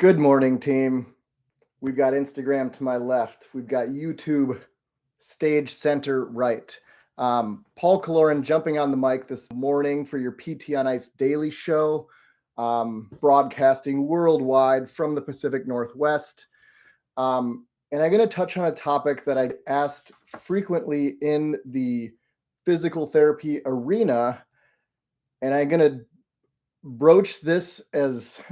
Good morning, team. We've got Instagram to my left. We've got YouTube stage center right. Paul Killoren jumping on the mic this morning for your PT on Ice daily show, broadcasting worldwide from the Pacific Northwest. And I'm going to touch on a topic that I asked frequently in the physical therapy arena, and I'm going to broach this as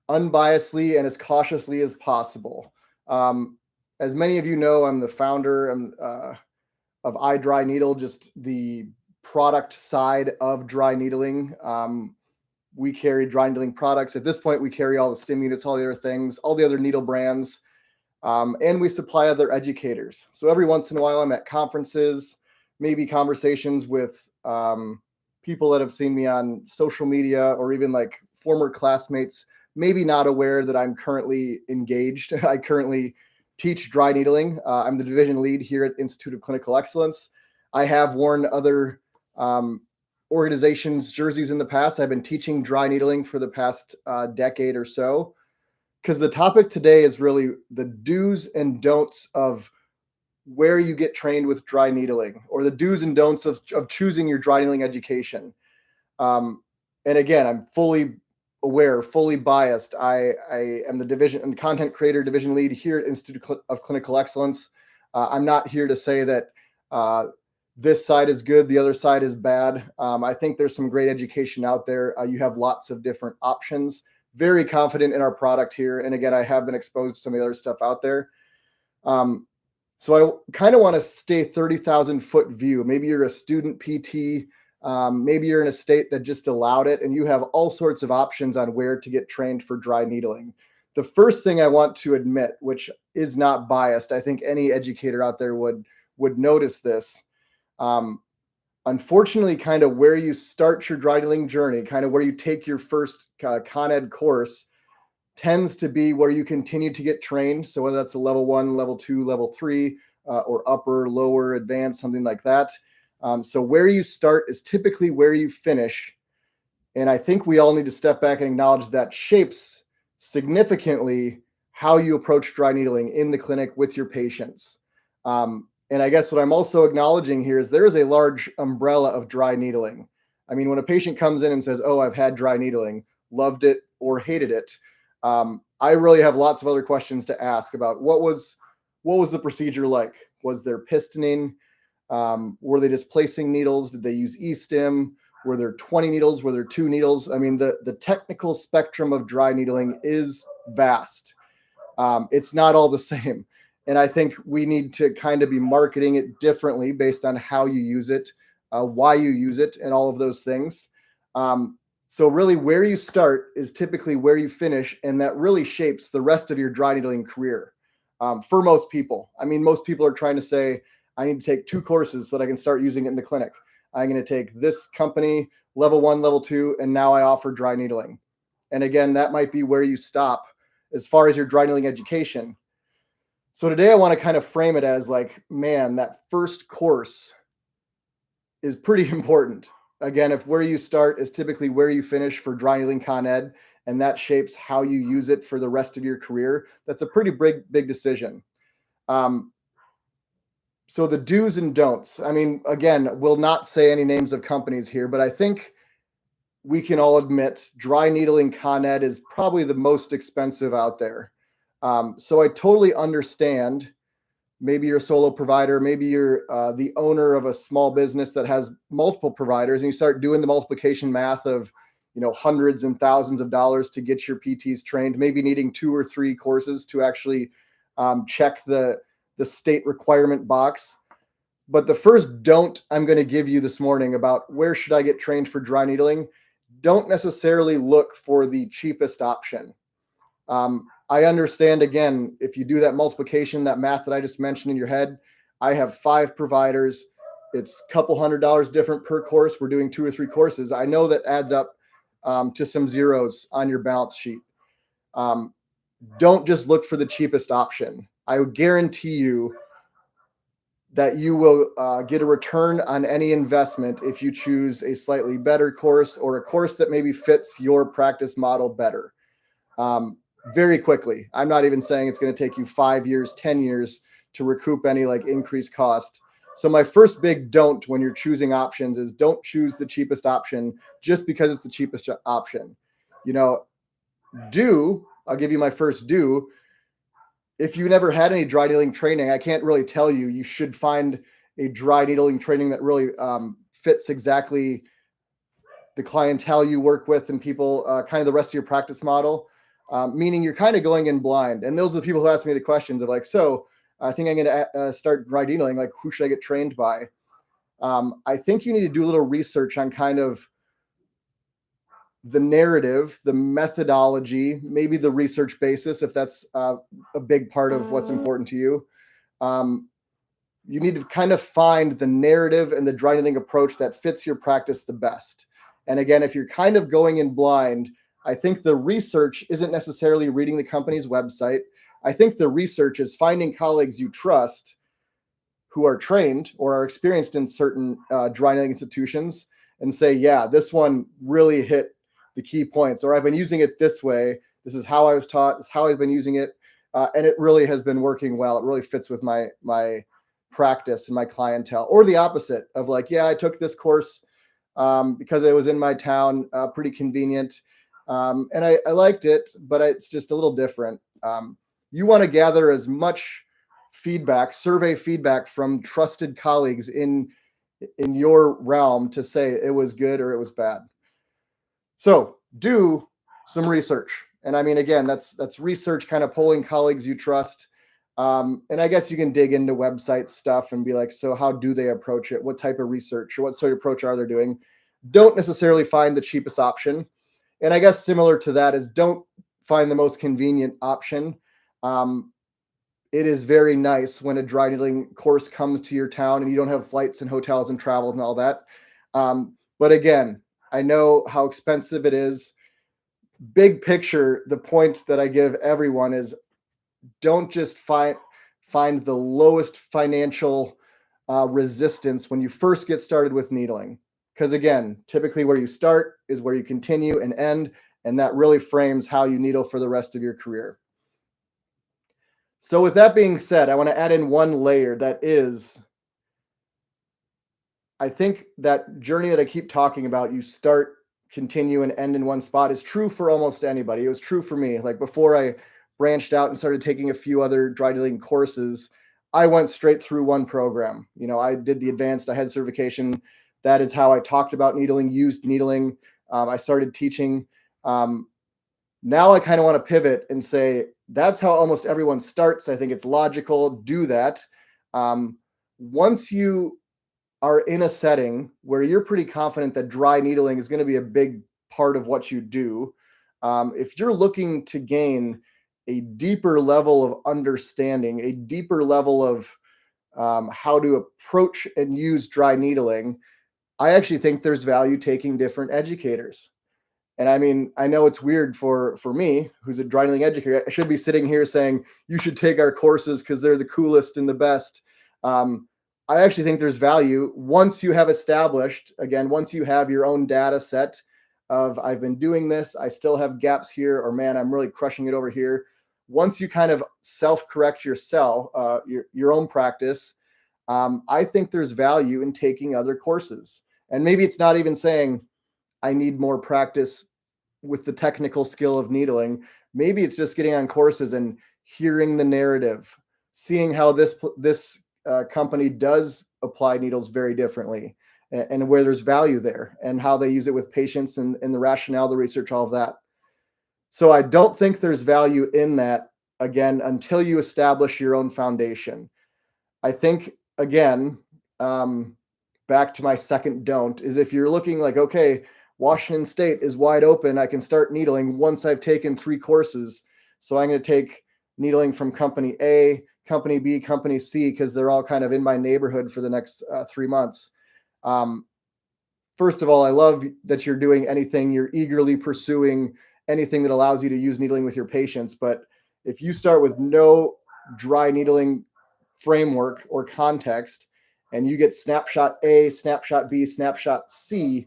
unbiasedly and as cautiously as possible. As many of you know, I'm the founder of iDryNeedle, just the product side of dry needling. We carry dry needling products. At this point, we carry all the stim units, all the other things, all the other needle brands, and we supply other educators. So every once in a while, I'm at conferences, maybe conversations with people that have seen me on social media or even like former classmates, maybe not aware that I'm currently engaged. I currently teach dry needling. I'm the division lead here at Institute of Clinical Excellence. I have worn other organizations' jerseys in the past. I've been teaching dry needling for the past decade or so, because the topic today is really the do's and don'ts of where you get trained with dry needling, or the do's and don'ts of choosing your dry needling education. And again, I'm fully aware, fully biased. I am the division and content creator division lead here at Institute of Clinical Excellence. I'm not here to say that this side is good, the other side is bad. I think there's some great education out there. You have lots of different options. Very confident in our product here. And again, I have been exposed to some of the other stuff out there. So I kind of want to stay 30,000 foot view. Maybe you're a student PT. Maybe you're in a state that just allowed it, and you have all sorts of options on where to get trained for dry needling. The first thing I want to admit, which is not biased, I think any educator out there would notice this. Unfortunately, kind of where you start your dry needling journey, kind of where you take your first Con Ed course, tends to be where you continue to get trained. So whether that's a level 1, level 2, level 3, or upper, lower, advanced, something like that. So where you start is typically where you finish. And I think we all need to step back and acknowledge that shapes significantly how you approach dry needling in the clinic with your patients. And I guess what I'm also acknowledging here is there is a large umbrella of dry needling. I mean, when a patient comes in and says, oh, I've had dry needling, loved it or hated it, I really have lots of other questions to ask about what was the procedure like? Was there pistoning? Were they displacing needles? Did they use e-stim? Were there 20 needles? Were there 2 needles? I mean, the technical spectrum of dry needling is vast. It's not all the same. And I think we need to kind of be marketing it differently based on how you use it, why you use it, and all of those things. So really where you start is typically where you finish, and that really shapes the rest of your dry needling career for most people. I mean, most people are trying to say, I need to take 2 courses so that I can start using it in the clinic. I'm going to take this company, level 1, level 2, and now I offer dry needling. And again, that might be where you stop as far as your dry needling education. So today I want to kind of frame it as like, man, that first course is pretty important. Again, if where you start is typically where you finish for dry needling Con Ed, and that shapes how you use it for the rest of your career, that's a pretty big decision. So the do's and don'ts. I mean, again, we'll not say any names of companies here, but I think we can all admit dry needling Con Ed is probably the most expensive out there. So I totally understand. Maybe you're a solo provider. Maybe you're the owner of a small business that has multiple providers, and you start doing the multiplication math of, hundreds and thousands of dollars to get your PTs trained, maybe needing 2 or 3 courses to actually check the state requirement box. But the first don't I'm going to give you this morning about where should I get trained for dry needling, don't necessarily look for the cheapest option. I understand, again, if you do that multiplication, that math that I just mentioned in your head, I have 5 providers. It's a couple $100 different per course. We're doing 2 or 3 courses. I know that adds up to some zeros on your balance sheet. Don't just look for the cheapest option. I would guarantee you that you will get a return on any investment if you choose a slightly better course or a course that maybe fits your practice model better. very quickly. I'm not even saying it's going to take you 5 years, 10 years to recoup any like increased cost. So my first big don't when you're choosing options is don't choose the cheapest option just because it's the cheapest option. You know, I'll give you my first do. If you never had any dry needling training, I can't really tell you. You should find a dry needling training that really fits exactly the clientele you work with and people, kind of the rest of your practice model. Meaning you're kind of going in blind. And those are the people who ask me the questions of like, so I think I'm going to start dry needling. Like, who should I get trained by? I think you need to do a little research on kind of the narrative, the methodology, maybe the research basis, if that's a big part of what's important to you. You need to kind of find the narrative and the dry needling approach that fits your practice the best. And again, if you're kind of going in blind, I think the research isn't necessarily reading the company's website. I think the research is finding colleagues you trust who are trained or are experienced in certain dry needling institutions and say, yeah, this one really hit the key points, or I've been using it this way. This is how I was taught. This is how I've been using it. And it really has been working well. It really fits with my practice and my clientele. Or the opposite of like, yeah, I took this course because it was in my town, pretty convenient. And I liked it, but it's just a little different. You want to gather as much feedback, survey feedback from trusted colleagues in your realm to say it was good or it was bad. So do some research. And I mean, again, that's research, kind of polling colleagues you trust. And I guess you can dig into website stuff and be like, so how do they approach it? What type of research or what sort of approach are they doing? Don't necessarily find the cheapest option. And I guess similar to that is don't find the most convenient option. It is very nice when a dry needling course comes to your town and you don't have flights and hotels and travel and all that. But again, I know how expensive it is. Big picture, the point that I give everyone is don't just find the lowest financial resistance when you first get started with needling. Because again, typically where you start is where you continue and end, and that really frames how you needle for the rest of your career. So with that being said, I want to add in one layer that is, I think that journey that I keep talking about, you start, continue, and end in one spot, is true for almost anybody. It was true for me. Like before I branched out and started taking a few other dry needling courses, I went straight through one program. You know, I did the advanced, I had certification. That is how I talked about needling, used needling. I started teaching. Now I kind of want to pivot and say, that's how almost everyone starts. I think it's logical. Do that. Once you are in a setting where you're pretty confident that dry needling is going to be a big part of what you do, if you're looking to gain a deeper level of understanding, a deeper level of how to approach and use dry needling, I actually think there's value taking different educators. And I mean, I know it's weird for me, who's a dry needling educator. I should be sitting here saying you should take our courses because they're the coolest and the best. I actually think there's value once you have established, again, once you have your own data set of I've been doing this, I still have gaps here, or man, I'm really crushing it over here. Once you kind of self-correct yourself, your own practice, I think there's value in taking other courses. And maybe it's not even saying I need more practice with the technical skill of needling. Maybe it's just getting on courses and hearing the narrative, seeing how this company does apply needles very differently, and where there's value there, and how they use it with patients, and the rationale, the research, all of that. So I don't think there's value in that, again, until you establish your own foundation. I think, again, back to my second don't, is if you're looking like, okay, Washington State is wide open, I can start needling once I've taken 3 courses. So I'm going to take needling from company A, company B, company C, because they're all kind of in my neighborhood for the next 3 months. First of all, I love that you're doing anything, you're eagerly pursuing anything that allows you to use needling with your patients. But if you start with no dry needling framework or context, and you get snapshot A, snapshot B, snapshot C,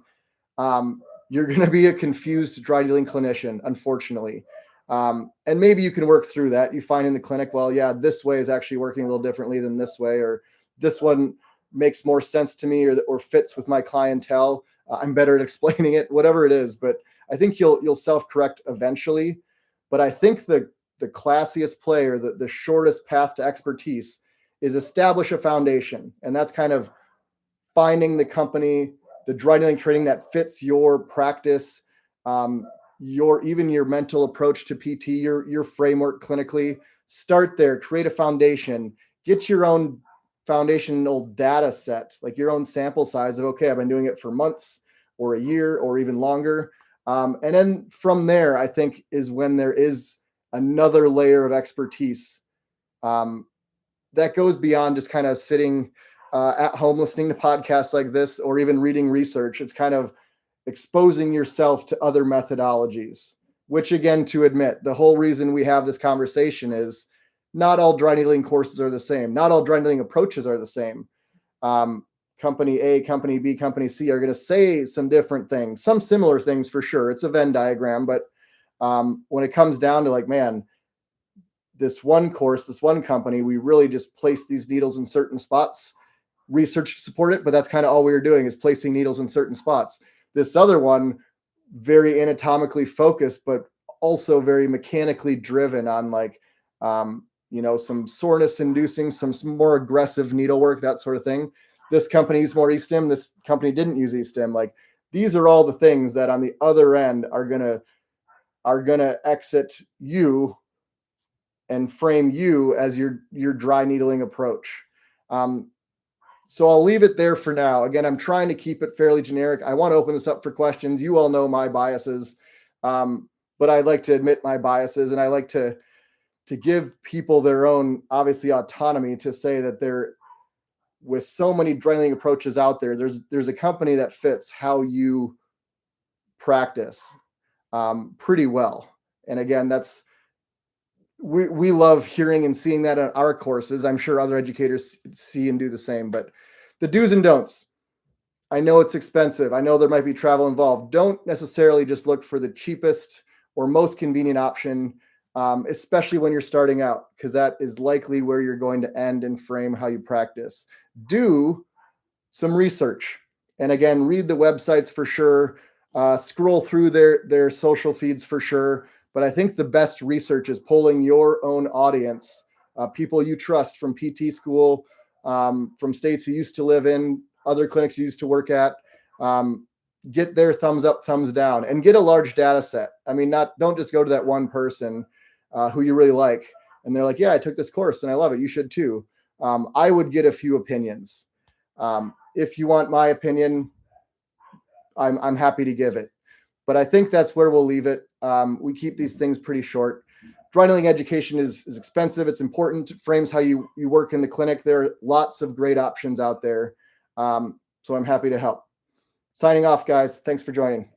you're going to be a confused dry needling clinician, unfortunately. And maybe you can work through that. You find in the clinic, well, yeah, this way is actually working a little differently than this way, or this one makes more sense to me, or fits with my clientele. I'm better at explaining it, whatever it is. But I think you'll self-correct eventually. But I think the classiest play, or the shortest path to expertise, is establish a foundation. And that's kind of finding the company, the dry needling training that fits your practice, your mental approach to PT, your framework clinically. Start there, create a foundation, get your own foundational data set, like your own sample size of, okay, I've been doing it for months or a year or even longer. And then from there, I think is when there is another layer of expertise that goes beyond just kind of sitting at home listening to podcasts like this, or even reading research. It's kind of exposing yourself to other methodologies, which, again, to admit, the whole reason we have this conversation is not all dry needling courses are the same. Not all dry needling approaches are the same. Company A, company B, company C are going to say some different things, some similar things for sure. It's a Venn diagram, but when it comes down to, like, man, this one course, this one company, we really just place these needles in certain spots, research to support it, but that's kind of all we were doing, is placing needles in certain spots. This other one, very anatomically focused, but also very mechanically driven on, like, some soreness inducing, some more aggressive needlework, that sort of thing. This company used more E-stim. This company didn't use E-stim. Like, these are all the things that on the other end are gonna exit you and frame you as your dry needling approach. So I'll leave it there for now. Again, I'm trying to keep it fairly generic. I want to open this up for questions. You all know my biases, but I like to admit my biases, and I like to give people their own, obviously, autonomy to say that they're, with so many dry needling approaches out there, there's a company that fits how you practice pretty well. And again, we love hearing and seeing that on our courses. I'm sure other educators see and do the same. But the do's and don'ts. I know it's expensive. I know there might be travel involved. Don't necessarily just look for the cheapest or most convenient option, especially when you're starting out, because that is likely where you're going to end and frame how you practice. Do some research. And again, read the websites for sure. Scroll through their social feeds for sure. But I think the best research is polling your own audience, people you trust from PT school, from states you used to live in, other clinics you used to work at. Get their thumbs up, thumbs down, and get a large data set. I mean, don't just go to that one person who you really like, and they're like, yeah, I took this course and I love it. You should too. I would get a few opinions. If you want my opinion, I'm happy to give it. But I think that's where we'll leave it. We keep these things pretty short. Dry needling education is expensive. It's important. It frames how you work in the clinic. There are lots of great options out there. So I'm happy to help. Signing off, guys. Thanks for joining.